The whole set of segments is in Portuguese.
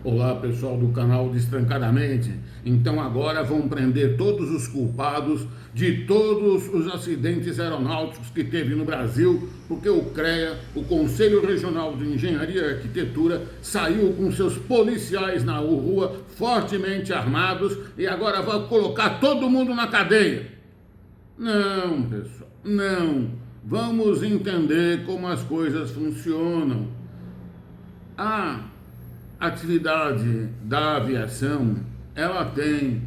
Olá, pessoal do canal Destrancadamente. Então agora vão prender todos os culpados de todos os acidentes aeronáuticos que teve no Brasil, porque o CREA, o Conselho Regional de Engenharia e Arquitetura, saiu com seus policiais na rua, fortemente armados, e agora vai colocar todo mundo na cadeia. Não, pessoal, não. Vamos entender como as coisas funcionam. A atividade da aviação, ela tem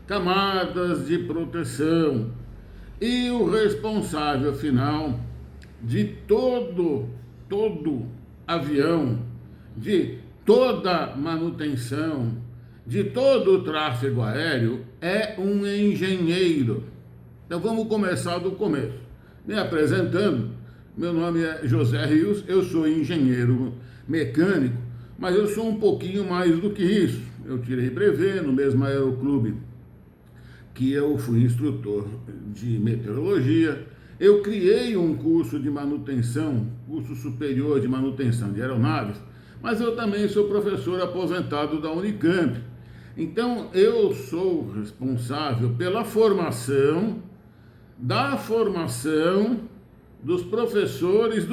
camadas de proteção e o responsável final de todo avião, de toda manutenção, de todo o tráfego aéreo é um engenheiro. Então vamos começar do começo. Me apresentando, meu nome é José Rios, eu sou engenheiro mecânico, mas eu sou um pouquinho mais do que isso. Eu tirei brevet no mesmo aeroclube que eu fui instrutor de meteorologia. Eu criei um curso de manutenção, curso superior de manutenção de aeronaves, mas eu também sou professor aposentado da Unicamp. Então eu sou responsável pela formação dos professores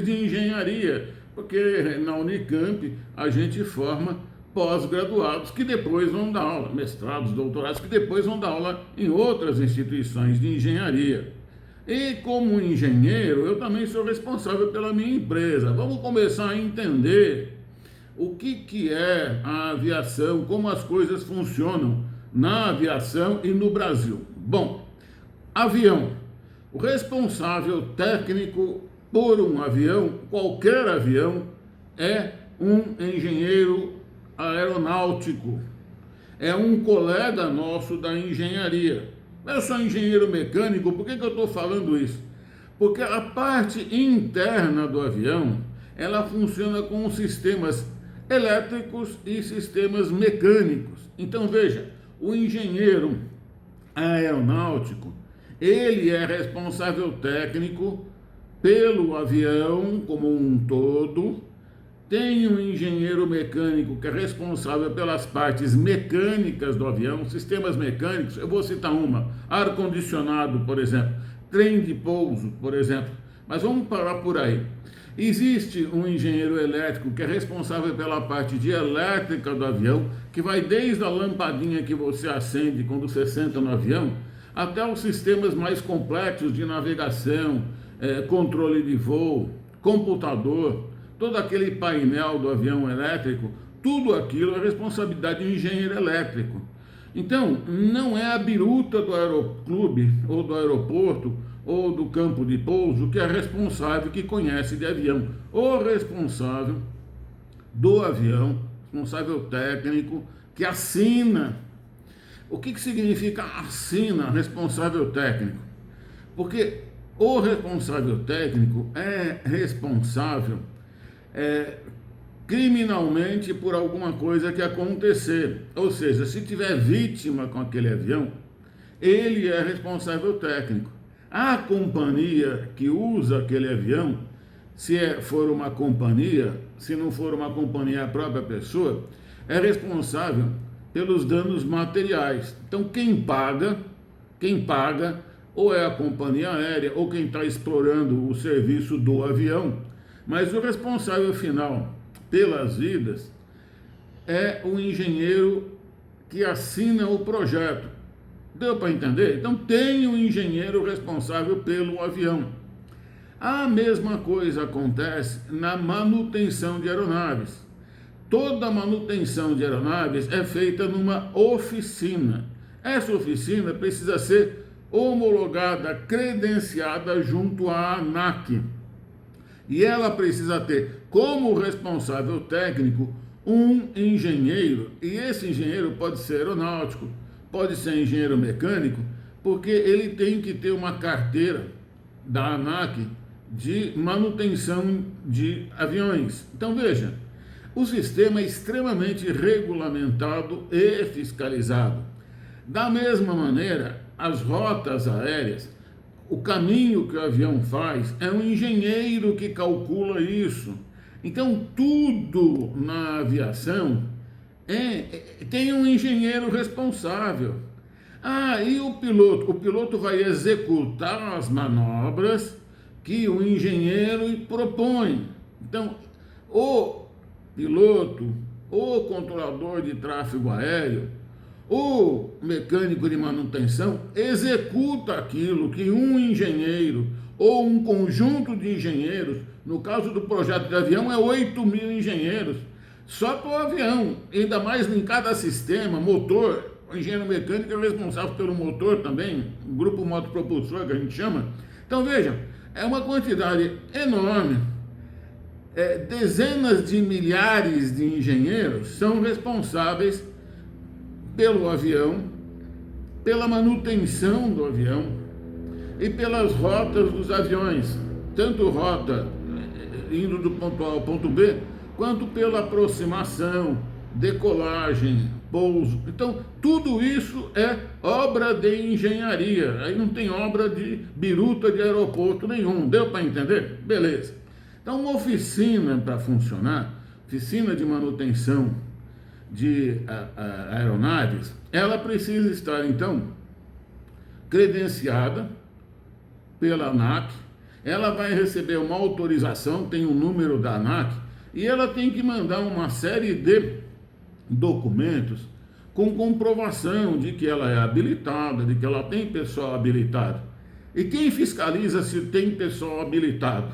de engenharia, porque na Unicamp a gente forma pós-graduados que depois vão dar aula, mestrados, doutorados, que depois vão dar aula em outras instituições de engenharia. E como engenheiro, eu também sou responsável pela minha empresa. Vamos começar a entender o que é a aviação, como as coisas funcionam na aviação e no Brasil. Bom, avião. O responsável técnico por um avião, qualquer avião, é um engenheiro aeronáutico. É um colega nosso da engenharia. Eu sou engenheiro mecânico, por que eu estou falando isso? Porque a parte interna do avião, ela funciona com sistemas elétricos e sistemas mecânicos. Então veja, o engenheiro aeronáutico, ele é responsável técnico pelo avião como um todo. Tem um engenheiro mecânico que é responsável pelas partes mecânicas do avião, sistemas mecânicos. Eu vou citar uma: ar-condicionado, por exemplo, trem de pouso, por exemplo. Mas vamos parar por aí. Existe um engenheiro elétrico que é responsável pela parte de elétrica do avião, que vai desde a lampadinha que você acende quando você senta no avião, até os sistemas mais complexos de navegação, controle de voo, computador, todo aquele painel do avião elétrico. Tudo aquilo é responsabilidade do engenheiro elétrico. Então, não é a biruta do aeroclube, ou do aeroporto, ou do campo de pouso que é responsável, que conhece de avião. O responsável do avião, responsável técnico, que assina. O que significa assina responsável técnico? Porque o responsável técnico é responsável criminalmente por alguma coisa que acontecer. Ou seja, se tiver vítima com aquele avião, ele é responsável técnico. A companhia que usa aquele avião, se for uma companhia, se não for uma companhia, a própria pessoa, é responsável pelos danos materiais. Então quem paga ou é a companhia aérea ou quem está explorando o serviço do avião, mas o responsável final pelas vidas é o engenheiro que assina o projeto. Deu para entender? Então tem um engenheiro responsável pelo avião. A mesma coisa acontece na manutenção de aeronaves. Toda manutenção de aeronaves é feita numa oficina. Essa oficina precisa ser homologada, credenciada junto à ANAC. E ela precisa ter como responsável técnico um engenheiro. E esse engenheiro pode ser aeronáutico, pode ser engenheiro mecânico, porque ele tem que ter uma carteira da ANAC de manutenção de aviões. Então veja, o sistema é extremamente regulamentado e fiscalizado. Da mesma maneira, as rotas aéreas, o caminho que o avião faz, é um engenheiro que calcula isso. Então, tudo na aviação tem um engenheiro responsável. Ah, e o piloto? O piloto vai executar as manobras que o engenheiro propõe. Então, o piloto, o controlador de tráfego aéreo, o mecânico de manutenção executa aquilo que um engenheiro ou um conjunto de engenheiros, no caso do projeto de avião, é 8.000 engenheiros, só para o avião, ainda mais em cada sistema, motor. O engenheiro mecânico é responsável pelo motor também, o grupo motopropulsor que a gente chama. Então veja, é uma quantidade enorme. Dezenas de milhares de engenheiros são responsáveis pelo avião, pela manutenção do avião e pelas rotas dos aviões, tanto rota indo do ponto A ao ponto B, quanto pela aproximação, decolagem, pouso. Então, tudo isso é obra de engenharia. Aí não tem obra de biruta de aeroporto nenhum. Deu para entender? Beleza. Então, uma oficina para funcionar, oficina de manutenção de aeronaves, ela precisa estar, então, credenciada pela ANAC, ela vai receber uma autorização, tem o número da ANAC, e ela tem que mandar uma série de documentos com comprovação de que ela é habilitada, de que ela tem pessoal habilitado. E quem fiscaliza se tem pessoal habilitado?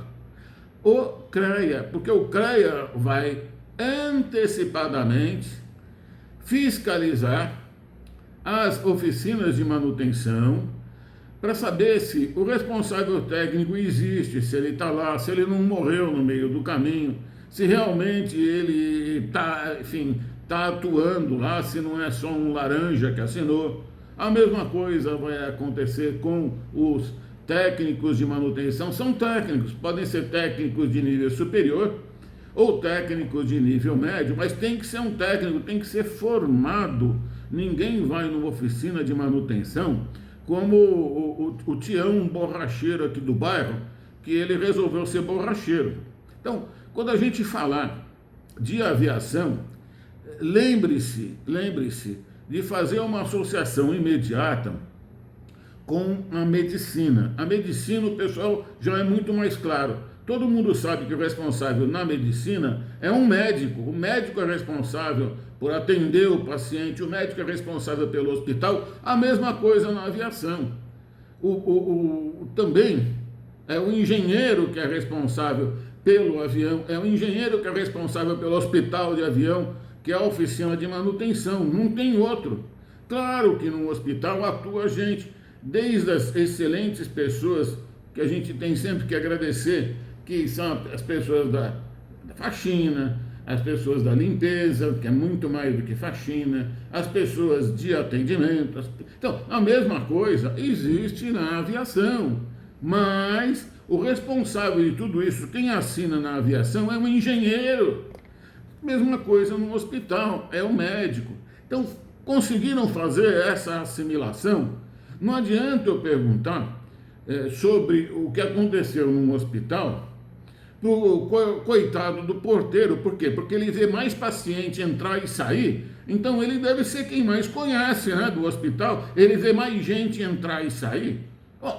O CREA, porque o CREA vai antecipadamente fiscalizar as oficinas de manutenção para saber se o responsável técnico existe, se ele está lá, se ele não morreu no meio do caminho, se realmente ele está, enfim, está atuando lá, se não é só um laranja que assinou. A mesma coisa vai acontecer com os técnicos de manutenção. São técnicos, podem ser técnicos de nível superior ou técnicos de nível médio, mas tem que ser um técnico, tem que ser formado. Ninguém vai numa oficina de manutenção como o Tião borracheiro aqui do bairro, que ele resolveu ser borracheiro. Então, quando a gente falar de aviação, lembre-se de fazer uma associação imediata com a medicina. A medicina, o pessoal já é muito mais claro. Todo mundo sabe que o responsável na medicina é um médico. O médico é responsável por atender o paciente, o médico é responsável pelo hospital. A mesma coisa na aviação. Também é o engenheiro que é responsável pelo avião, é o engenheiro que é responsável pelo hospital de avião, que é a oficina de manutenção. Não tem outro. Claro que no hospital atua gente, desde as excelentes pessoas que a gente tem sempre que agradecer, que são as pessoas da faxina, as pessoas da limpeza, que é muito mais do que faxina, as pessoas de atendimento. Então, a mesma coisa existe na aviação, mas o responsável de tudo isso, quem assina na aviação é o engenheiro. Mesma coisa no hospital, é o médico. Então, conseguiram fazer essa assimilação? Não adianta eu perguntar sobre o que aconteceu num hospital pro coitado do porteiro. Por quê? Porque ele vê mais paciente entrar e sair, então ele deve ser quem mais conhece, né, do hospital. Ele vê mais gente entrar e sair.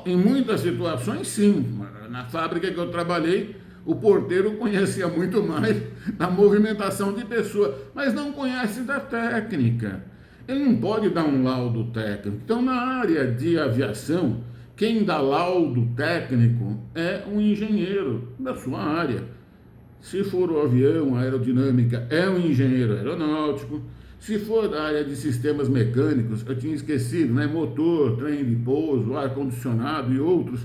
Em muitas situações, sim. Na fábrica que eu trabalhei, o porteiro conhecia muito mais da movimentação de pessoas, mas não conhece da técnica. Ele não pode dar um laudo técnico. Então, na área de aviação, quem dá laudo técnico é um engenheiro da sua área. Se for o avião, a aerodinâmica, é um engenheiro aeronáutico. Se for da área de sistemas mecânicos, eu tinha esquecido, né? Motor, trem de pouso, ar-condicionado e outros,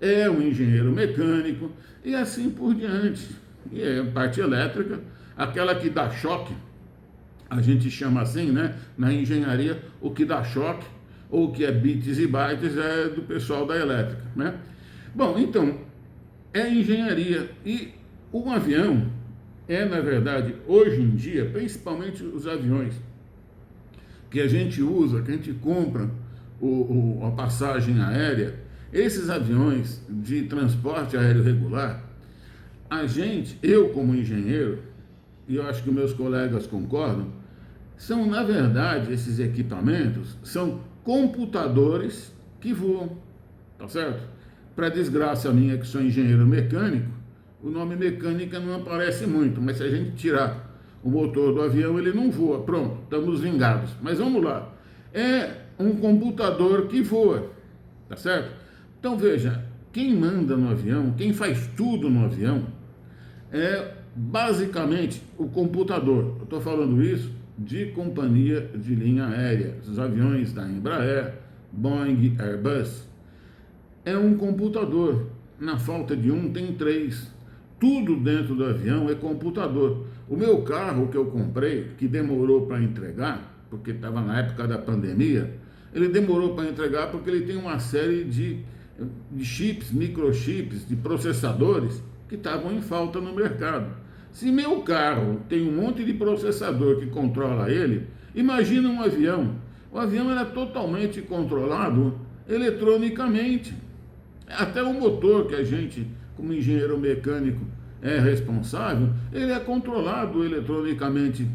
é um engenheiro mecânico, e assim por diante. E a parte elétrica, aquela que dá choque, a gente chama assim, né? Na engenharia, o que dá choque, ou o que é bits e bytes, é do pessoal da elétrica, né? Bom, então, é engenharia. E um avião na verdade, hoje em dia, principalmente os aviões que a gente usa, que a gente compra a passagem aérea, esses aviões de transporte aéreo regular, eu como engenheiro, e eu acho que meus colegas concordam, são, na verdade, esses equipamentos são computadores que voam, tá certo? Para desgraça minha, que sou engenheiro mecânico, o nome mecânica não aparece muito, mas se a gente tirar o motor do avião, ele não voa. Pronto, estamos vingados. Mas vamos lá. É um computador que voa, tá certo? Então veja, quem manda no avião, quem faz tudo no avião, é basicamente o computador. Eu estou falando isso de companhia de linha aérea, os aviões da Embraer, Boeing, Airbus. É um computador. Na falta de um, tem três. Tudo dentro do avião é computador. O meu carro que eu comprei, que demorou para entregar, porque estava na época da pandemia, ele demorou para entregar porque ele tem uma série de chips, microchips, de processadores que estavam em falta no mercado. Se meu carro tem um monte de processador que controla ele, imagina um avião. O avião era totalmente controlado eletronicamente. Até o motor que a gente, como engenheiro mecânico, é responsável, ele é controlado eletronicamente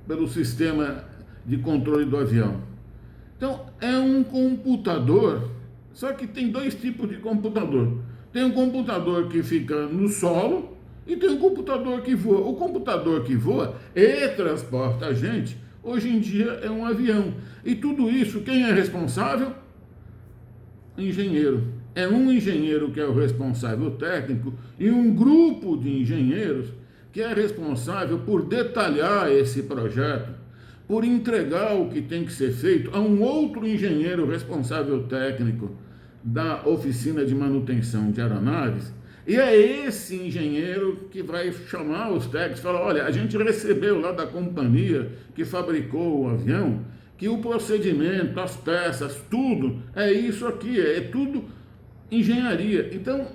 pelo sistema de controle do avião. Então, é um computador, só que tem dois tipos de computador. Tem um computador que fica no solo e tem um computador que voa. O computador que voa e transporta a gente, hoje em dia é um avião. E tudo isso, quem é responsável? Engenheiro. É um engenheiro que é o responsável técnico e um grupo de engenheiros que é responsável por detalhar esse projeto, por entregar o que tem que ser feito a um outro engenheiro responsável técnico da oficina de manutenção de aeronaves. E é esse engenheiro que vai chamar os técnicos e falar: olha, a gente recebeu lá da companhia que fabricou o avião que o procedimento, as peças, tudo é isso aqui, é tudo engenharia. Então,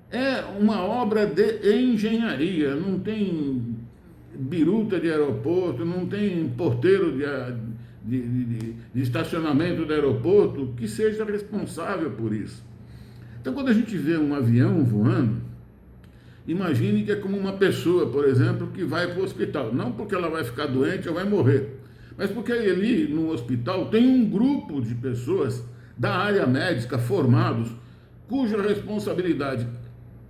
é uma obra de engenharia, não tem biruta de aeroporto, não tem porteiro de estacionamento do aeroporto que seja responsável por isso. Então, quando a gente vê um avião voando, imagine que é como uma pessoa, por exemplo, que vai para o hospital. Não porque ela vai ficar doente ou vai morrer, mas porque ali no hospital tem um grupo de pessoas da área médica formados, cuja responsabilidade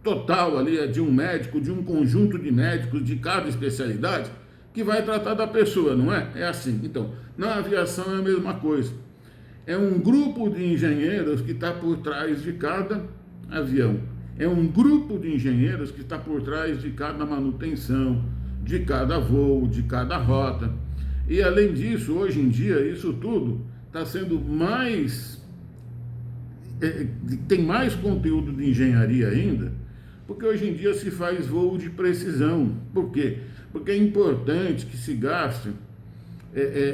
total ali é de um médico, de um conjunto de médicos de cada especialidade, que vai tratar da pessoa, não é? É assim. Então, na aviação é a mesma coisa. É um grupo de engenheiros que está por trás de cada avião. É um grupo de engenheiros que está por trás de cada manutenção, de cada voo, de cada rota. E além disso, hoje em dia, isso tudo está sendo tem mais conteúdo de engenharia ainda, porque hoje em dia se faz voo de precisão. Por quê? Porque é importante que se gaste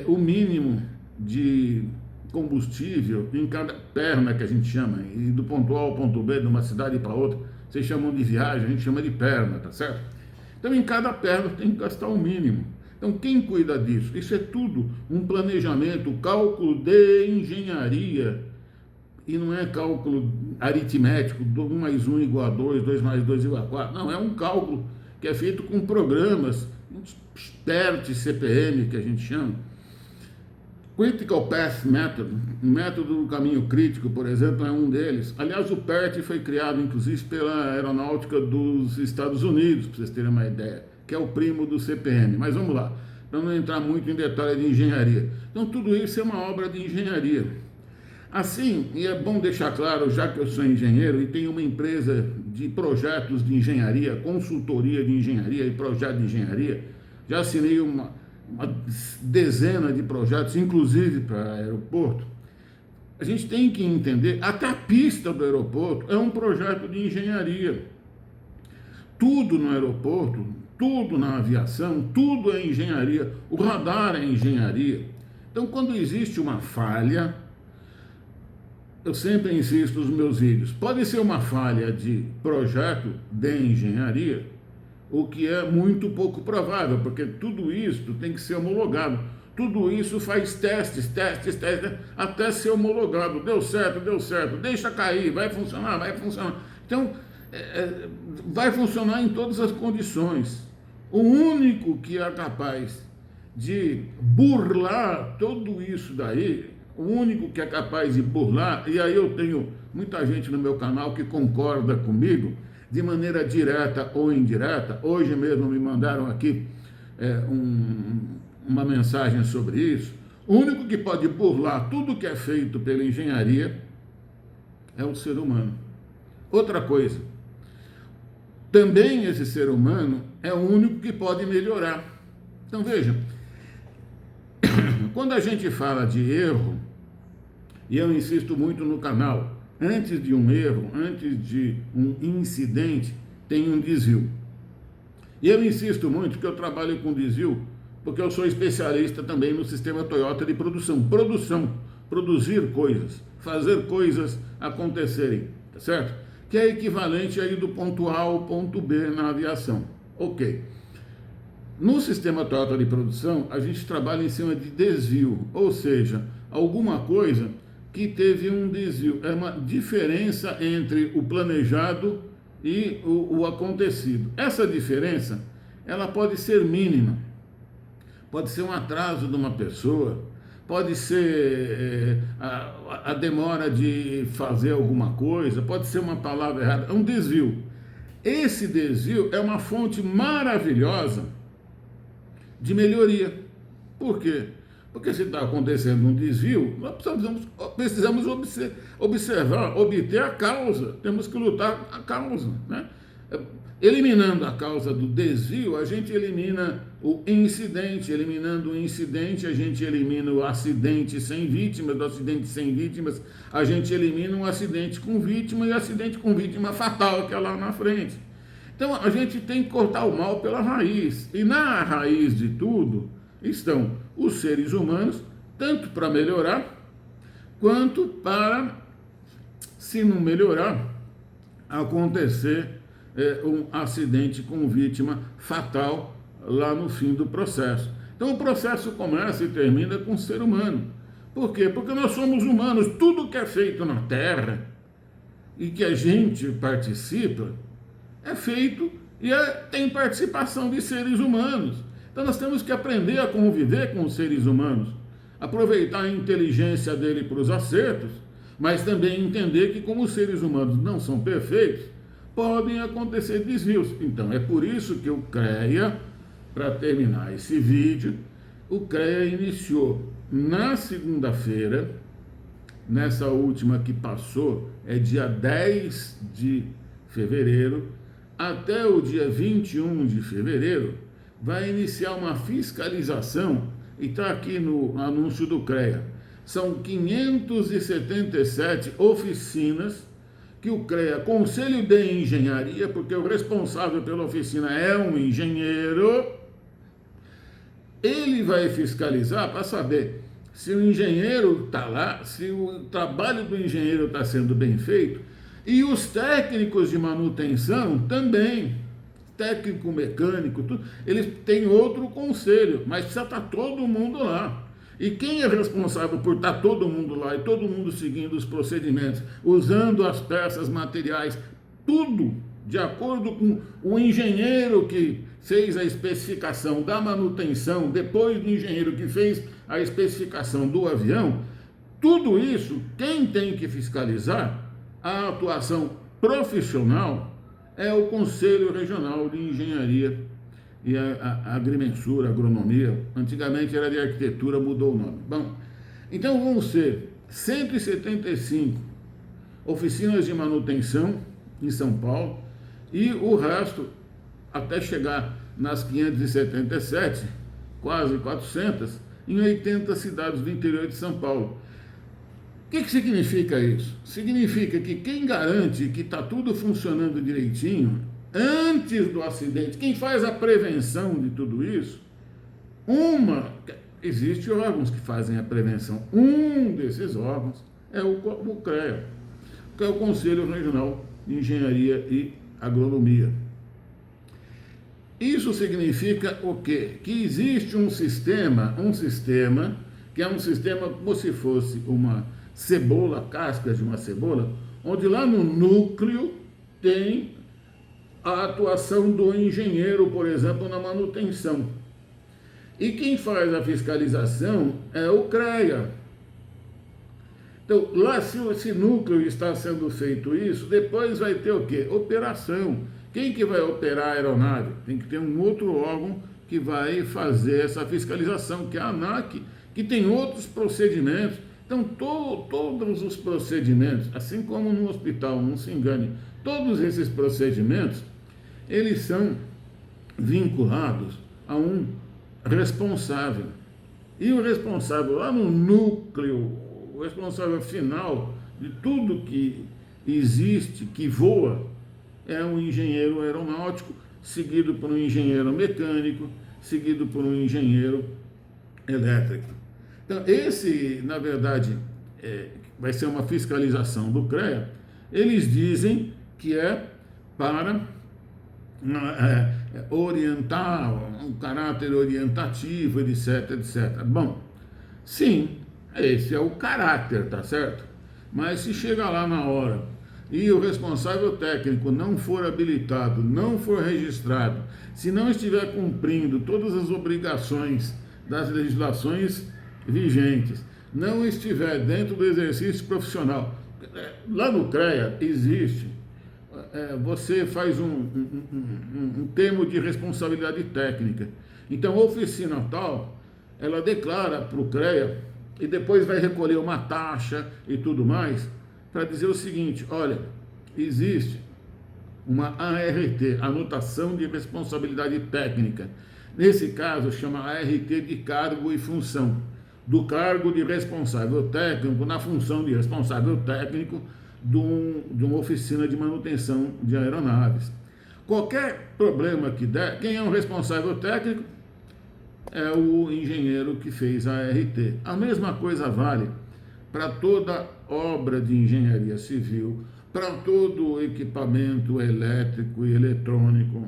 o mínimo de combustível em cada perna, que a gente chama, e do ponto A ao ponto B, de uma cidade para outra, vocês chamam de viagem, a gente chama de perna, tá certo? Então, em cada perna tem que gastar o mínimo. Então, quem cuida disso? Isso é tudo um planejamento, cálculo de engenharia, e não é cálculo aritmético, 1 mais 1 igual a 2, 2 mais 2 igual a 4. Não, é um cálculo que é feito com programas, PERT, CPM, que a gente chama. Critical Path Method, o método do caminho crítico, por exemplo, é um deles. Aliás, o PERT foi criado, inclusive, pela aeronáutica dos Estados Unidos, para vocês terem uma ideia, que é o primo do CPM. Mas vamos lá, para não entrar muito em detalhe de engenharia. Então, tudo isso é uma obra de engenharia. Assim, e é bom deixar claro, já que eu sou engenheiro e tenho uma empresa de projetos de engenharia, consultoria de engenharia e projeto de engenharia, já assinei uma dezena de projetos, inclusive para aeroporto. A gente tem que entender, até a pista do aeroporto é um projeto de engenharia. Tudo no aeroporto, tudo na aviação, tudo é engenharia. O radar é engenharia. Então, quando existe uma falha, eu sempre insisto nos meus vídeos, pode ser uma falha de projeto de engenharia, o que é muito pouco provável, porque tudo isso tem que ser homologado. Tudo isso faz testes, até ser homologado. Deu certo, deixa cair, vai funcionar. Então, vai funcionar em todas as condições. O único que é capaz de burlar tudo isso daí, o único que é capaz de burlar, e aí eu tenho muita gente no meu canal que concorda comigo, de maneira direta ou indireta. Hoje mesmo me mandaram aqui uma mensagem sobre isso. O único que pode burlar tudo que é feito pela engenharia é o ser humano. Outra coisa, também esse ser humano é o único que pode melhorar. Então veja, quando a gente fala de erro, e eu insisto muito no canal, antes de um erro, antes de um incidente, tem um desvio. E eu insisto muito que eu trabalho com desvio, porque eu sou especialista também no sistema Toyota de produção. Produzir coisas, fazer coisas acontecerem, tá certo? Que é equivalente aí do ponto A ao ponto B na aviação. Ok. No sistema Toyota de produção, a gente trabalha em cima de desvio, ou seja, alguma coisa que teve um desvio. É uma diferença entre o planejado e o acontecido. Essa diferença, ela pode ser mínima. Pode ser um atraso de uma pessoa, pode ser a demora de fazer alguma coisa, pode ser uma palavra errada, é um desvio. Esse desvio é uma fonte maravilhosa de melhoria. Por quê? Porque se está acontecendo um desvio, nós precisamos observar, obter a causa, temos que lutar a causa, né? Eliminando a causa do desvio, a gente elimina o incidente. Eliminando o incidente, a gente elimina o acidente sem vítimas. Do acidente sem vítimas, a gente elimina um acidente com vítima, e acidente com vítima fatal, que é lá na frente. Então, a gente tem que cortar o mal pela raiz. E na raiz de tudo estão os seres humanos, tanto para melhorar, quanto para, se não melhorar, acontecer um acidente com vítima fatal lá no fim do processo. Então o processo começa e termina com o ser humano. Por quê? Porque nós somos humanos. Tudo que é feito na Terra e que a gente participa é feito e tem participação de seres humanos. Então nós temos que aprender a conviver com os seres humanos, aproveitar a inteligência dele para os acertos, mas também entender que, como os seres humanos não são perfeitos, podem acontecer desvios. Então, é por isso que o CREA, para terminar esse vídeo, o CREA iniciou na segunda-feira, nessa última que passou, é dia 10 de fevereiro, até o dia 21 de fevereiro, vai iniciar uma fiscalização, e está aqui no anúncio do CREA. São 577 oficinas que o CREA, Conselho de Engenharia, porque o responsável pela oficina é um engenheiro, ele vai fiscalizar para saber se o engenheiro está lá, se o trabalho do engenheiro está sendo bem feito, e os técnicos de manutenção também, técnico, mecânico, tudo, eles têm outro conselho, mas precisa estar todo mundo lá. E quem é responsável por estar todo mundo lá e todo mundo seguindo os procedimentos, usando as peças, materiais, tudo de acordo com o engenheiro que fez a especificação da manutenção, depois do engenheiro que fez a especificação do avião, tudo isso, quem tem que fiscalizar a atuação profissional é o Conselho Regional de Engenharia e a agrimensura, agronomia. Antigamente era de arquitetura, mudou o nome. Bom, então vão ser 175 oficinas de manutenção em São Paulo e o resto, até chegar nas 577, quase 400, em 80 cidades do interior de São Paulo. O que significa isso? Significa que quem garante que está tudo funcionando direitinho antes do acidente, quem faz a prevenção de tudo isso, existem órgãos que fazem a prevenção. Um desses órgãos é o CREA, que é o Conselho Regional de Engenharia e Agronomia. Isso significa o quê? Que existe um sistema que é um sistema como se fosse uma cebola, casca de uma cebola, onde lá no núcleo tem a atuação do engenheiro, por exemplo, na manutenção. E quem faz a fiscalização é o CREA. Então, lá, se esse núcleo está sendo feito isso, depois vai ter o quê? Operação. Quem que vai operar a aeronave? Tem que ter um outro órgão que vai fazer essa fiscalização, que é a ANAC, que tem outros procedimentos. Então, todos os procedimentos, assim como no hospital, não se engane, todos esses procedimentos, eles são vinculados a um responsável. E o responsável lá no núcleo, o responsável final de tudo que existe, que voa, é um engenheiro aeronáutico, seguido por um engenheiro mecânico, seguido por um engenheiro elétrico. Então, esse, na verdade, vai ser uma fiscalização do CREA. Eles dizem que é para orientar, um caráter orientativo, etc, etc. Bom, sim, esse é o caráter, tá certo? Mas se chegar lá na hora e o responsável técnico não for habilitado, não for registrado, se não estiver cumprindo todas as obrigações das legislações vigentes, não estiver dentro do exercício profissional, lá no CREA existe, você faz um termo de responsabilidade técnica. Então, a oficina tal, ela declara para o CREA e depois vai recolher uma taxa e tudo mais, para dizer o seguinte: olha, existe uma ART, anotação de responsabilidade técnica. Nesse caso, chama ART de cargo e função. Do cargo de responsável técnico na função de responsável técnico de uma oficina de manutenção de aeronaves. Qualquer problema que der, quem é o responsável técnico? É o engenheiro que fez a ART. A mesma coisa vale para toda obra de engenharia civil, para todo equipamento elétrico e eletrônico.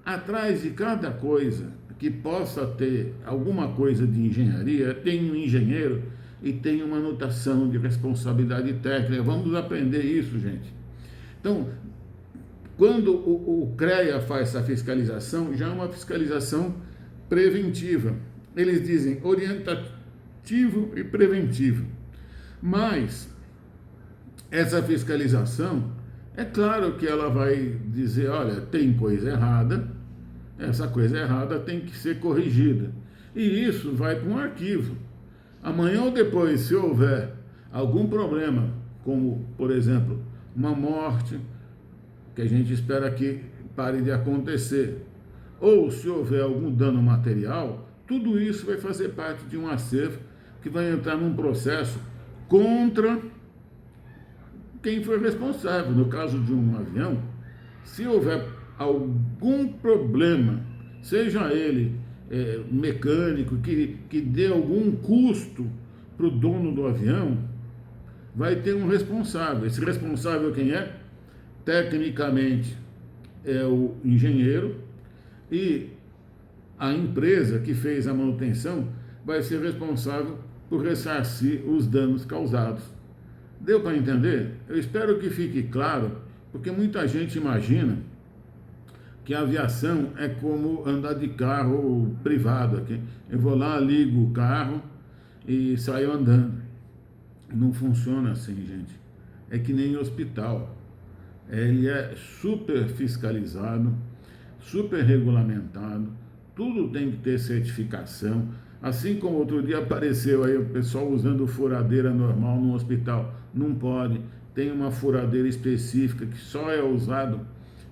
Atrás de cada coisa que possa ter alguma coisa de engenharia, tem um engenheiro e tem uma anotação de responsabilidade técnica. Vamos aprender isso, gente. Então, quando o CREA faz essa fiscalização, já é uma fiscalização preventiva. Eles dizem orientativo e preventivo. Mas essa fiscalização, é claro que ela vai dizer, olha, tem coisa errada, essa coisa errada tem que ser corrigida. E isso vai para um arquivo. Amanhã ou depois, se houver algum problema, como, por exemplo, uma morte, que a gente espera que pare de acontecer, ou se houver algum dano material, tudo isso vai fazer parte de um acervo que vai entrar num processo contra quem foi responsável. No caso de um avião, se houver algum problema, seja ele mecânico, que dê algum custo para o dono do avião, vai ter um responsável. Esse responsável quem é? Tecnicamente é o engenheiro, e a empresa que fez a manutenção vai ser responsável por ressarcir os danos causados. Deu para entender? Eu espero que fique claro, porque muita gente imagina que a aviação é como andar de carro privado. Aqui. Eu vou lá, ligo o carro e saio andando. Não funciona assim, gente. É que nem hospital. Ele é super fiscalizado, super regulamentado, tudo tem que ter certificação. Assim como outro dia apareceu aí o pessoal usando furadeira normal no hospital. Não pode. Tem uma furadeira específica que só é usado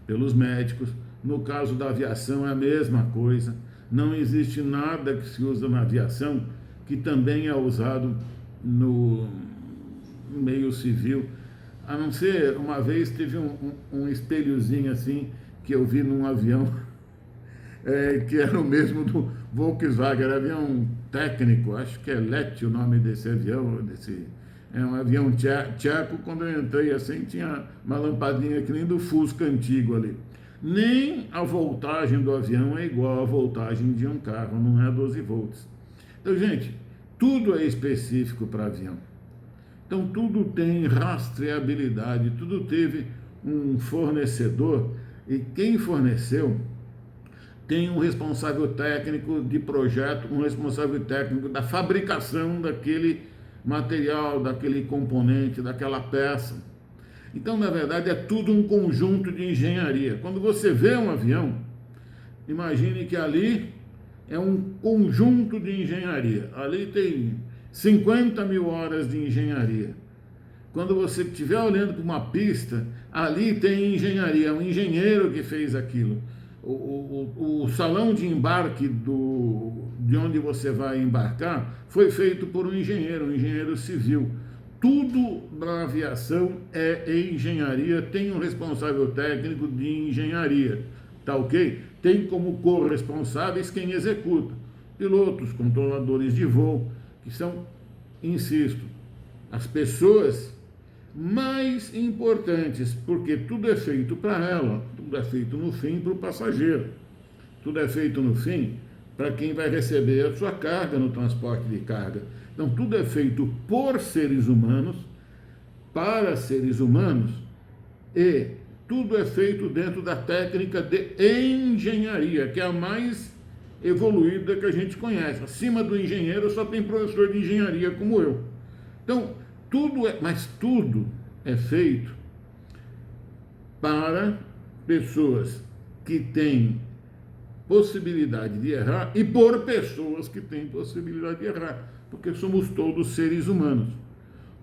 pelos médicos. No caso da aviação é a mesma coisa. Não existe nada que se usa na aviação que também é usado no meio civil. A não ser, uma vez teve um espelhozinho assim que eu vi num avião, que era o mesmo do Volkswagen, era avião técnico, acho que é LET o nome desse avião, é um avião tcheco. Quando eu entrei assim, tinha uma lampadinha que nem do Fusca antigo ali. Nem a voltagem do avião é igual à voltagem de um carro, não é 12 volts. Então, gente, tudo é específico para avião. Então, tudo tem rastreabilidade, tudo teve um fornecedor E quem forneceu tem um responsável técnico de projeto, um responsável técnico da fabricação daquele material, daquele componente, daquela peça. Então, na verdade, é tudo um conjunto de engenharia. Quando você vê um avião, imagine que ali é um conjunto de engenharia. Ali tem 50 mil horas de engenharia. Quando você estiver olhando para uma pista, ali tem engenharia, é um engenheiro que fez aquilo. O salão de embarque de onde você vai embarcar foi feito por um engenheiro civil. Tudo na aviação é engenharia, tem um responsável técnico de engenharia, tá ok? Tem como corresponsáveis quem executa, pilotos, controladores de voo, que são, insisto, as pessoas mais importantes, porque tudo é feito para ela, tudo é feito no fim para o passageiro, tudo é feito no fim para quem vai receber a sua carga no transporte de carga. Então, tudo é feito por seres humanos, para seres humanos, e tudo é feito dentro da técnica de engenharia, que é a mais evoluída que a gente conhece. Acima do engenheiro só tem professor de engenharia como eu. Então, tudo é feito para pessoas que têm possibilidade de errar e por pessoas que têm possibilidade de errar, porque somos todos seres humanos.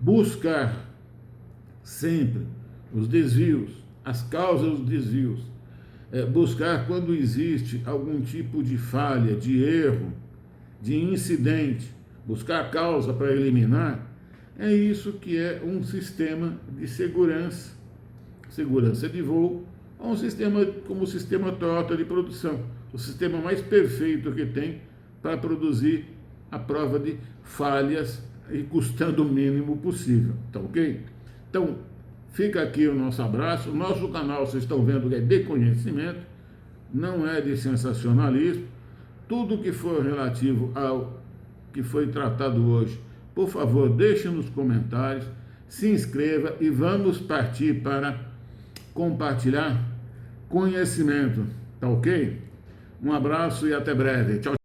Buscar sempre os desvios, as causas dos desvios, buscar quando existe algum tipo de falha, de erro, de incidente, buscar a causa para eliminar, é isso que é um sistema de segurança de voo, ou um sistema como o sistema Toyota de produção, o sistema mais perfeito que tem para produzir a prova de falhas e custando o mínimo possível, tá ok? Então, fica aqui o nosso abraço. O nosso canal, vocês estão vendo, é de conhecimento, não é de sensacionalismo. Tudo que for relativo ao que foi tratado hoje, por favor, deixe nos comentários, se inscreva e vamos partir para compartilhar conhecimento, tá ok? Um abraço e até breve. Tchau.